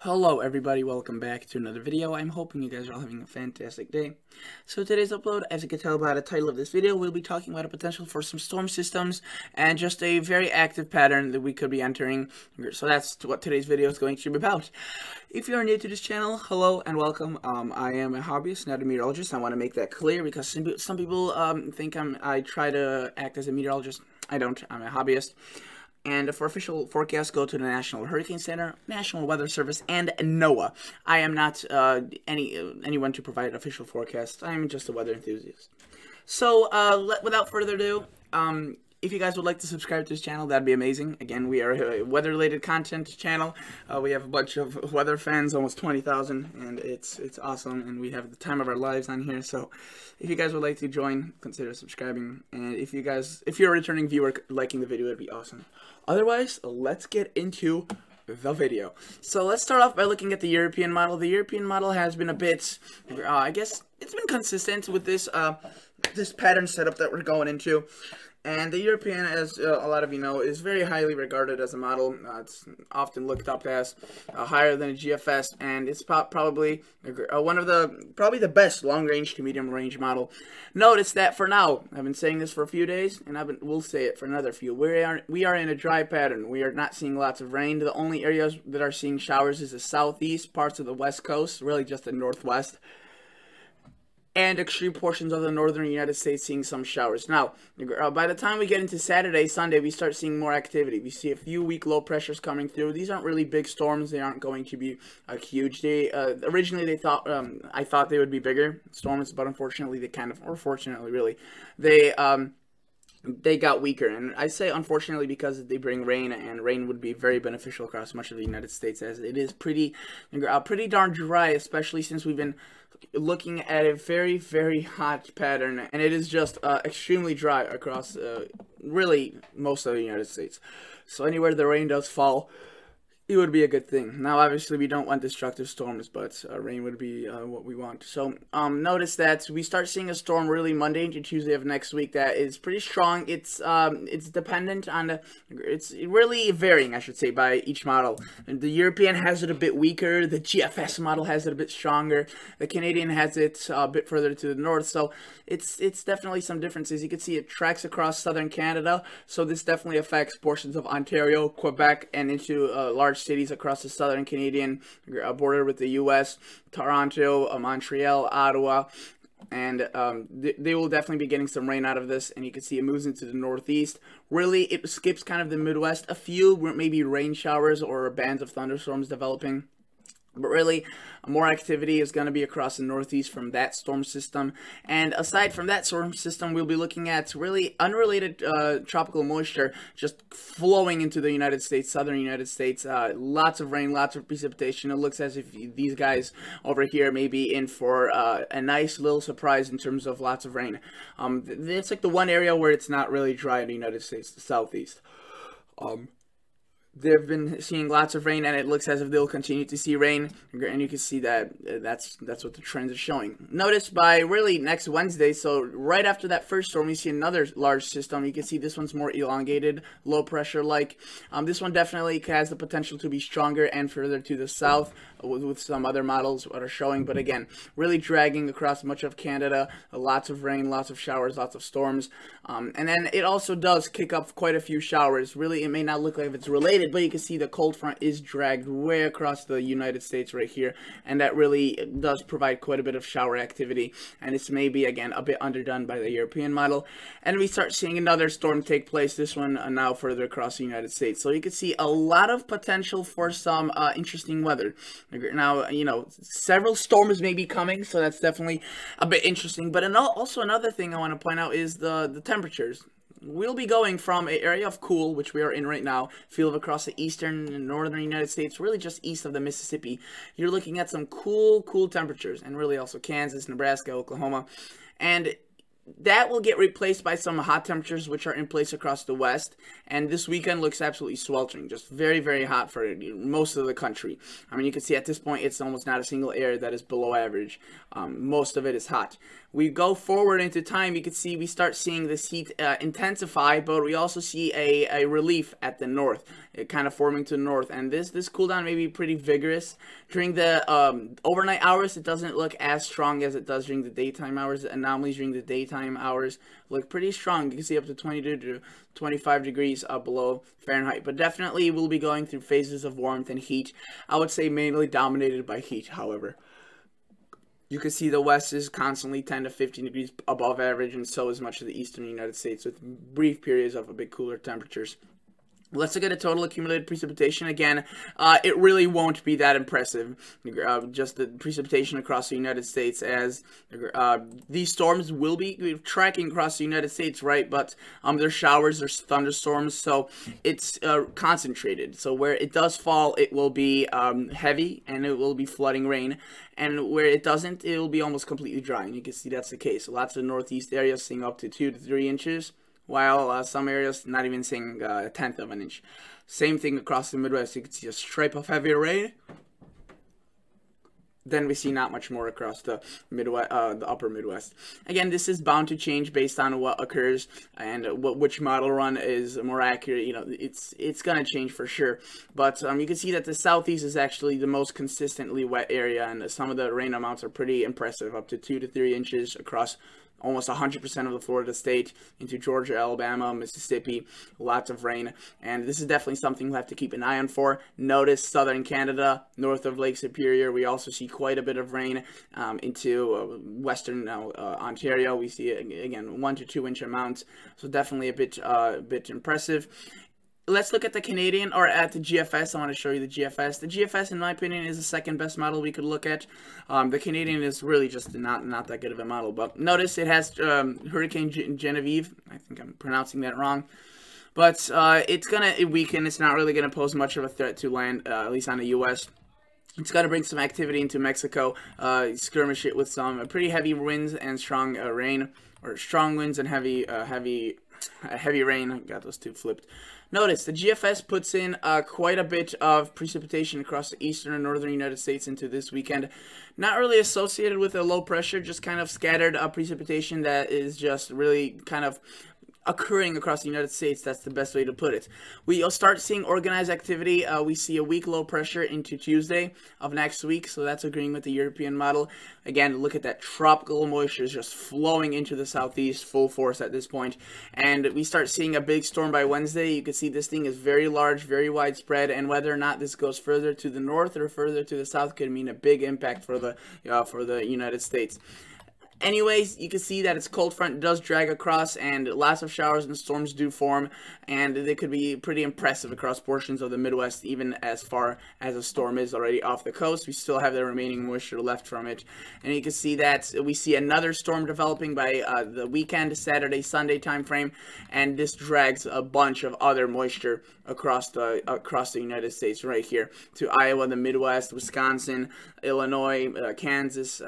Hello everybody, welcome back to another video. I'm hoping you guys are all having a fantastic day. So today's upload, as you can tell by the title of this video, we'll be talking about a potential for some storm systems and just a very active pattern that we could be entering. So that's what today's video is going to be about. If you are new to this channel, hello and welcome. I am a hobbyist, not a meteorologist. I want to make that clear because some people think I try to act as a meteorologist. I don't, I'm a hobbyist. And for official forecasts, go to the National Hurricane Center, National Weather Service, and NOAA. I am not anyone to provide official forecasts. I'm just a weather enthusiast. So, without further ado, if you guys would like to subscribe to this channel, that'd be amazing. Again, we are a weather-related content channel. We have a bunch of weather fans, almost 20,000, and it's awesome. And we have the time of our lives on here. So, if you guys would like to join, consider subscribing. And if you're a returning viewer liking the video, it'd be awesome. Otherwise, let's get into the video. So let's start off by looking at the European model. The European model has been a bit, I guess, it's been consistent with this this pattern setup that we're going into. And the European, as a lot of you know, is very highly regarded as a model. It's often looked up as higher than a GFS, and it's probably one of probably the best long-range to medium-range model. Notice that for now, I've been saying this for a few days, and we'll say it for another few. We are in a dry pattern. We are not seeing lots of rain. The only areas that are seeing showers is the southeast, parts of the west coast, really just the northwest, and extreme portions of the northern United States seeing some showers. Now, by the time we get into Saturday, Sunday, we start seeing more activity. We see a few weak low pressures coming through. These aren't really big storms. They aren't going to be huge. Originally, I thought they would be bigger storms, but unfortunately, they got weaker. And I say unfortunately because they bring rain, and rain would be very beneficial across much of the United States, as it is pretty darn dry, especially since we've been looking at a very, very hot pattern, and it is just extremely dry across really most of the United States. So anywhere the rain does fall, it would be a good thing. Now, obviously, we don't want destructive storms, but rain would be what we want. So, notice that we start seeing a storm really Monday into Tuesday of next week that is pretty strong. It's dependent on it's really varying, I should say, by each model. And the European has it a bit weaker. The GFS model has it a bit stronger. The Canadian has it a bit further to the north. So, it's definitely some differences. You can see it tracks across southern Canada. So, this definitely affects portions of Ontario, Quebec, and into large cities across the southern Canadian border with the U.S., Toronto, Montreal, Ottawa, and they will definitely be getting some rain out of this, and you can see it moves into the northeast. Really, it skips kind of the Midwest, a few maybe rain showers or bands of thunderstorms developing. But really, more activity is going to be across the northeast from that storm system. And aside from that storm system, we'll be looking at really unrelated tropical moisture just flowing into the United States, southern United States. Lots of rain, lots of precipitation. It looks as if these guys over here may be in for a nice little surprise in terms of lots of rain. It's like the one area where it's not really dry in the United States, the southeast. They've been seeing lots of rain, and it looks as if they'll continue to see rain, and you can see that that's what the trends are showing. Notice by really next Wednesday, so right after that first storm, you see another large system. You can see this one's more elongated, low pressure like. This one definitely has the potential to be stronger and further to the south with some other models that are showing, but again, really dragging across much of Canada. Lots of rain, lots of showers, lots of storms, and then it also does kick up quite a few showers. Really, it may not look like it's related, but you can see the cold front is dragged way across the United States right here, and that really does provide quite a bit of shower activity, and it's maybe again a bit underdone by the European model. And we start seeing another storm take place, this one now further across the United States. So you can see a lot of potential for some interesting weather. Now, you know, several storms may be coming, so that's definitely a bit interesting. But also another thing I want to point out is the temperatures. We'll be going from an area of cool, which we are in right now, feel across the eastern and northern United States, really just east of the Mississippi. You're looking at some cool temperatures, and really also Kansas, Nebraska, Oklahoma. And that will get replaced by some hot temperatures which are in place across the west, and this weekend looks absolutely sweltering, just very, very hot for most of the country. I mean, you can see at this point it's almost not a single area that is below average. Most of it is hot. We go forward into time, you can see we start seeing this heat intensify, but we also see a relief at the north. kind of forming to the north, and this cool down may be pretty vigorous during the overnight hours. It doesn't look as strong as it does during the daytime hours. The anomalies during the daytime hours look pretty strong. You can see up to 22 to 25 degrees below Fahrenheit, but definitely we'll be going through phases of warmth and heat. I would say mainly dominated by heat, however. You can see the west is constantly 10 to 15 degrees above average, and so is much of the eastern United States, with brief periods of a bit cooler temperatures. Let's look at a total accumulated precipitation. Again, it really won't be that impressive, just the precipitation across the United States, as these storms will be tracking across the United States, right? But there's showers, there's thunderstorms, so it's concentrated. So where it does fall, it will be heavy, and it will be flooding rain. And where it doesn't, it will be almost completely dry, and you can see that's the case. Lots of northeast areas seeing up to 2 to 3 inches. While some areas not even seeing a tenth of an inch. Same thing across the Midwest. You can see a stripe of heavy rain. Then we see not much more across the Midwest, the upper Midwest. Again, this is bound to change based on what occurs and which model run is more accurate. You know, it's gonna change for sure. But you can see that the southeast is actually the most consistently wet area, and some of the rain amounts are pretty impressive, up to 2 to 3 inches across almost 100% of the Florida state, into Georgia, Alabama, Mississippi. Lots of rain, and this is definitely something we'll have to keep an eye on for. Notice southern Canada, north of Lake Superior, we also see quite a bit of rain into western Ontario. We see, again, 1 to 2 inch amounts, so definitely a bit impressive. Let's look at the Canadian, or at the GFS. I want to show you the GFS. The GFS, in my opinion, is the second best model we could look at. The Canadian is really just not that good of a model. But notice it has Hurricane Genevieve. I think I'm pronouncing that wrong. But it's going to weaken. It's not really going to pose much of a threat to land, at least on the U.S. It's got to bring some activity into Mexico, skirmish it with some pretty heavy winds and strong rain, or strong winds and heavy rain. I got those two flipped. Notice the GFS puts in quite a bit of precipitation across the eastern and northern United States into this weekend. Not really associated with a low pressure, just kind of scattered precipitation that is just really kind of occurring across the United States. That's the best way to put it. We'll start seeing organized activity. We see a weak low pressure into Tuesday of next week, so that's agreeing with the European model. Again, look at that tropical moisture is just flowing into the southeast full force at this point, and we start seeing a big storm by Wednesday. You can see this thing is very large, very widespread, and whether or not this goes further to the north or further to the south could mean a big impact for the United States. Anyways, you can see that its cold front does drag across, and lots of showers and storms do form, and they could be pretty impressive across portions of the Midwest, even as far as a storm is already off the coast. We still have the remaining moisture left from it, and you can see that we see another storm developing by the weekend, Saturday, Sunday time frame, and this drags a bunch of other moisture across the United States right here to Iowa, the Midwest, Wisconsin, Illinois, Kansas,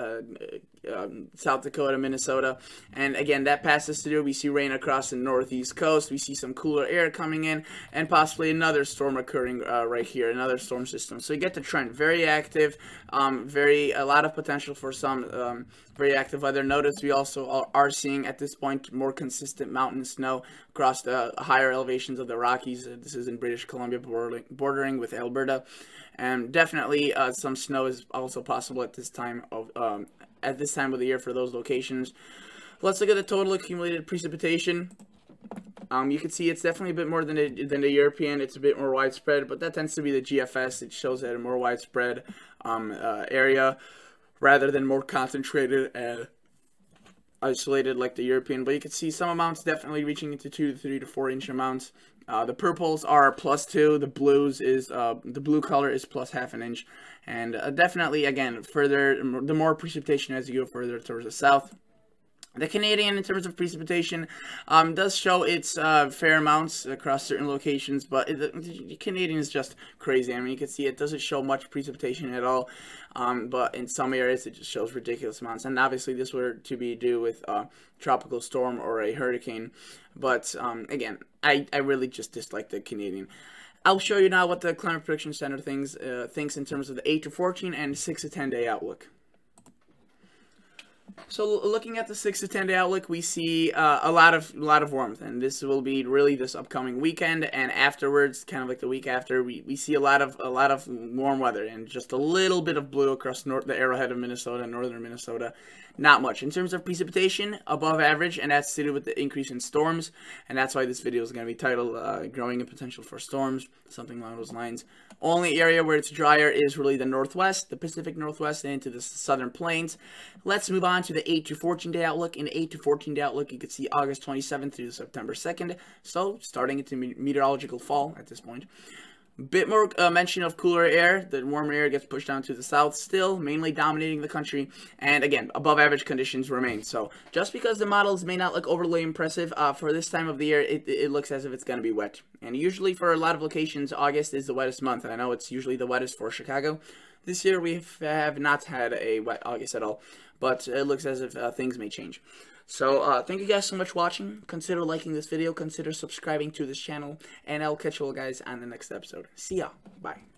South Dakota, Minnesota, and again that passes through. We see rain across the northeast coast. We see some cooler air coming in, and possibly another storm occurring right here, another storm system. So you get the trend. Very active, a lot of potential for some very active weather. Notice we also are seeing at this point more consistent mountain snow across the higher elevations of the Rockies. This is in British Columbia, bordering with Alberta, and definitely some snow is also possible at this time of the year for those locations. Let's look at the total accumulated precipitation. You can see it's definitely a bit more than the European. It's a bit more widespread, but that tends to be the GFS. It shows that a more widespread area rather than more concentrated and isolated like the European. But you can see some amounts definitely reaching into 2 to 3 to 4 inch amounts. The purples are +2. The blues is the blue color is +0.5 inch, and definitely again the more precipitation as you go further towards the south. The Canadian, in terms of precipitation, does show its fair amounts across certain locations, but the Canadian is just crazy. I mean, you can see it doesn't show much precipitation at all, but in some areas it just shows ridiculous amounts. And obviously this were to be due with a tropical storm or a hurricane, but again, I really just dislike the Canadian. I'll show you now what the Climate Prediction Center thinks in terms of the 8 to 14 and 6 to 10 day outlook. So looking at the 6 to 10 day outlook, we see a lot of warmth, and this will be really this upcoming weekend, and afterwards, kind of like the week after, we see a lot of warm weather and just a little bit of blue across the arrowhead of Minnesota, northern Minnesota. Not much. In terms of precipitation, above average, and that's to do with the increase in storms, and that's why this video is going to be titled Growing in Potential for Storms, something along those lines. Only area where it's drier is really the Northwest, the Pacific Northwest, and into the Southern Plains. Let's move on to the 8 to 14 day outlook. In the 8 to 14 day outlook, you can see August 27th through September 2nd, so starting into meteorological fall at this point. Bit more mention of cooler air. The warmer air gets pushed down to the south still, mainly dominating the country. And again, above average conditions remain. So just because the models may not look overly impressive, for this time of the year, it looks as if it's going to be wet. And usually for a lot of locations, August is the wettest month. And I know it's usually the wettest for Chicago. This year we have not had a wet August at all. But it looks as if things may change. So, thank you guys so much for watching. Consider liking this video. Consider subscribing to this channel. And I'll catch you all guys on the next episode. See ya. Bye.